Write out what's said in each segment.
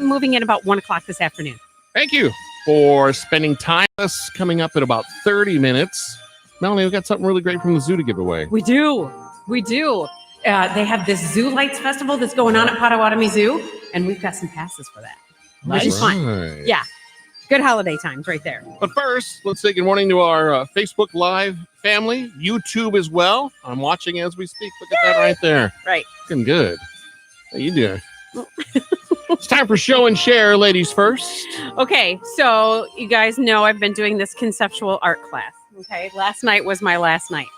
moving in about 1 o'clock this afternoon. Thank you for spending time with us. Coming up in about 30 minutes. Melanie, we've got something really great from the zoo to give away. We do. They have this Zoo Lights Festival that's going on at Potawatomi Zoo, and we've got some passes for that. Which is fun. Right. Yeah. Good holiday times right there. But first, let's say good morning to our Facebook Live family, YouTube as well. I'm watching as we speak. Look at that right there. Right. Looking good. How you doing? It's time for show and share, ladies first. Okay, so you guys know I've been doing this conceptual art class. Okay, last night was my last night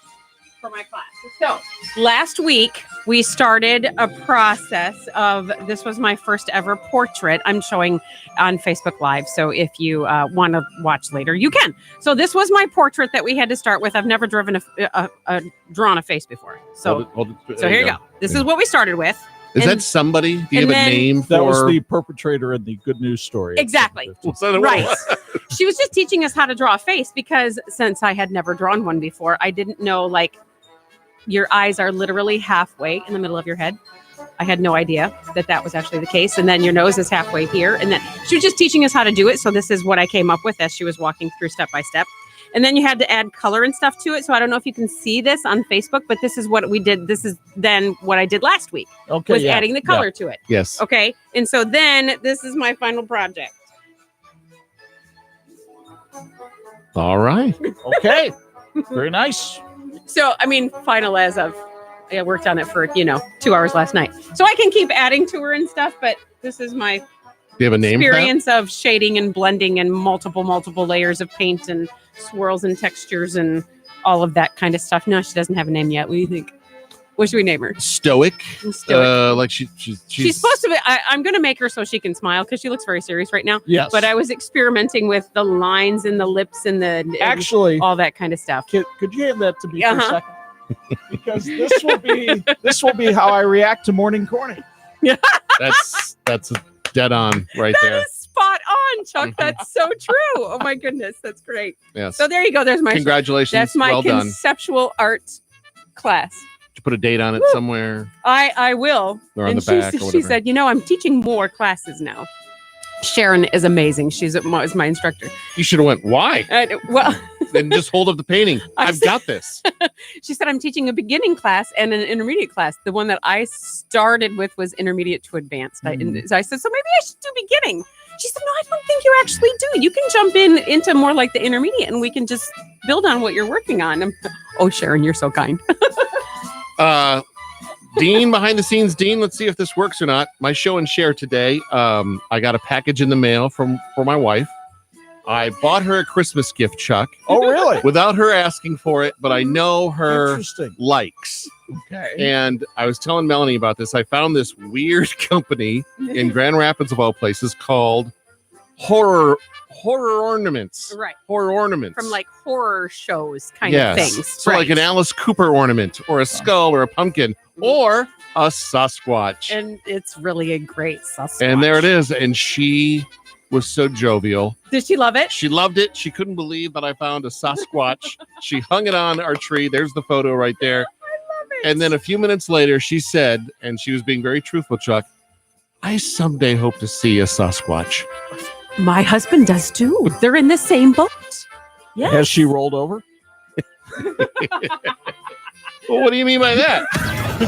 for my class. So last week we started a process of, this was my first ever portrait. I'm showing on Facebook Live, so if you want to watch later, you can. So this was my portrait that we had to start with. I've never drawn a face before. So here you go. This is what we started with. Is that somebody? Do you have a name for? That was the perpetrator in the Good News Story. Exactly. Right. She was just teaching us how to draw a face because since I had never drawn one before, I didn't know, like, your eyes are literally halfway in the middle of your head. I had no idea that was actually the case. And then your nose is halfway here. And then she was just teaching us how to do it. So this is what I came up with as she was walking through step by step. And then you had to add color and stuff to it. So I don't know if you can see this on Facebook, but this is what we did. This is then what I did last week. Okay, was adding the color to it. Yes. Okay. And so then this is my final project. All right. Okay. Very nice. So, I mean, final as of, I worked on it for, 2 hours last night. So I can keep adding to her and stuff, but this is my Do you have a name experience of shading and blending and multiple layers of paint and swirls and textures and all of that kind of stuff. No, she doesn't have a name yet. What do you think? What should we name her? Stoic. Stoic. Like she's supposed to be. I'm going to make her so she can smile because she looks very serious right now. Yes. But I was experimenting with the lines and the lips and Actually, all that kind of stuff. Could you hand that to me for a second? Because this will be how I react to morning corny. Yeah. That's dead on right there. That is spot on, Chuck. That's so true. Oh my goodness, that's great. Yes. So there you go. There's my congratulations. That's my well done. conceptual art class. Did you put a date on it somewhere? I will. Or on and the back or she said, I'm teaching more classes now. Sharon is amazing. She's my instructor. You should have went, why? Well, then just hold up the painting. I've got this. She said, I'm teaching a beginning class and an intermediate class. The one that I started with was intermediate to advanced. So I said, so maybe I should do beginning. She said, no, I don't think you actually do. You can jump into more like the intermediate and we can just build on what you're working on. Oh, Sharon, you're so kind. Dean, behind the scenes, Dean, let's see if this works or not. My show and share today. I got a package in the mail for my wife. I bought her a Christmas gift, Chuck. Oh, really? Without her asking for it, but I know her likes. Okay. And I was telling Melanie about this. I found this weird company in Grand Rapids, of all places, called Horror Ornaments. Right. Horror Ornaments. From like horror shows kind of things. So like an Alice Cooper ornament or a skull or a pumpkin or a Sasquatch. And it's really a great Sasquatch. And there it is. And she was so jovial. Did she love it? She loved it. She couldn't believe that I found a Sasquatch. She hung it on our tree. There's the photo right there. I love it. And then a few minutes later, she said, and she was being very truthful, Chuck, I someday hope to see a Sasquatch. My husband does too. They're in the same boat. Yes. Has she rolled over? Well, what do you mean by that?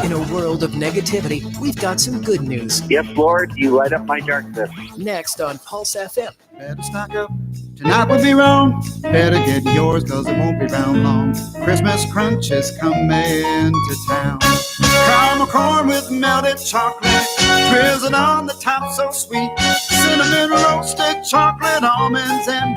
In a world of negativity, we've got some good news. Yes, Lord, you light up my darkness. Next on Pulse FM. Better stock up. Tonight would be wrong. Better get yours, cause it won't be round long. Christmas crunch is coming to town. Caramel corn with melted chocolate, drizzled on the top so sweet. Cinnamon roasted chocolate, almonds and dry